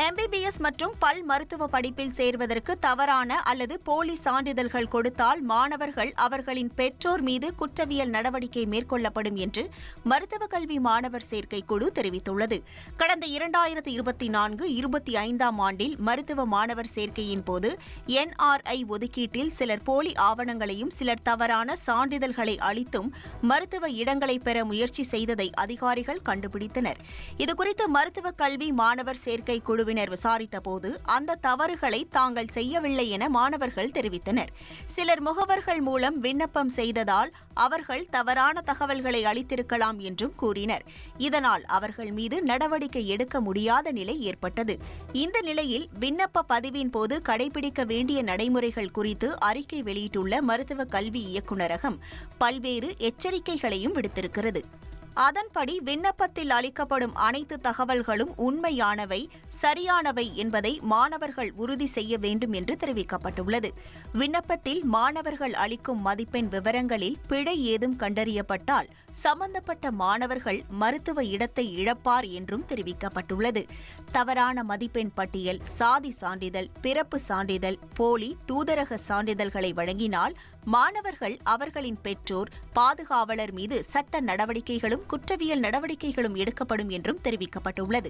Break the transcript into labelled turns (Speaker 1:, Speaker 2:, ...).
Speaker 1: MBBS மற்றும் பல் மருத்துவ படிப்பில் சேர்வதற்கு தவறான அல்லது போலி சான்றிதழ்கள் கொடுத்தால் மாணவர்கள் அவர்களின் பெற்றோர் மீது குற்றவியல் நடவடிக்கை மேற்கொள்ளப்படும் என்று மருத்துவக் கல்வி மாணவர் சேர்க்கை குழு தெரிவித்துள்ளது. கடந்த 2024-25 ஆண்டில் மருத்துவ மாணவர் சேர்க்கையின் போது NRI ஒதுக்கீட்டில் சிலர் போலி ஆவணங்களையும் சிலர் தவறான சான்றிதழ்களை அளித்தும் மருத்துவ இடங்களை பெற முயற்சி செய்ததை அதிகாரிகள் கண்டுபிடித்தனர். இதுகுறித்து மருத்துவக் கல்வி மாணவர் சேர்க்கை குழுவினர் விசாரித்தபோது அந்த தவறுகளை தாங்கள் செய்யவில்லை என மாணவர்கள் தெரிவித்தனர். சிலர் முகவர்கள் மூலம் விண்ணப்பம் செய்ததால் அவர்கள் தவறான தகவல்களை அளித்திருக்கலாம் என்றும் கூறினர். இதனால் அவர்கள் மீது நடவடிக்கை எடுக்க முடியாத நிலை ஏற்பட்டது. இந்த நிலையில் விண்ணப்ப பதிவின் போது கடைபிடிக்க வேண்டிய நடைமுறைகள் குறித்து அறிக்கை வெளியிட்டுள்ள மருத்துவ கல்வி இயக்குநரகம் பல்வேறு எச்சரிக்கைகளையும் விடுத்திருக்கிறது. அதன்படி விண்ணப்பத்தில் அளிக்கப்படும் அனைத்து தகவல்களும் உண்மையானவை, சரியானவை என்பதை மாணவர்கள் உறுதி செய்ய வேண்டும் என்று தெரிவிக்கப்பட்டுள்ளது. விண்ணப்பத்தில் மாணவர்கள் அளிக்கும் மதிப்பெண் விவரங்களில் பிழை ஏதும் கண்டறியப்பட்டால் சம்பந்தப்பட்ட மாணவர்கள் மருத்துவ இடத்தை இழப்பார் என்றும் தெரிவிக்கப்பட்டுள்ளது. தவறான மதிப்பெண் பட்டியல், சாதி சான்றிதழ், பிறப்பு சான்றிதழ், போலி தூதரக சான்றிதழ்களை வழங்கினால் மாணவர்கள், அவர்களின் பெற்றோர், பாதுகாவலர் மீது சட்ட நடவடிக்கைகளும் குற்றவியல் நடவடிக்கைகளும் எடுக்கப்படும் என்றும் தெரிவிக்கப்பட்டுள்ளது.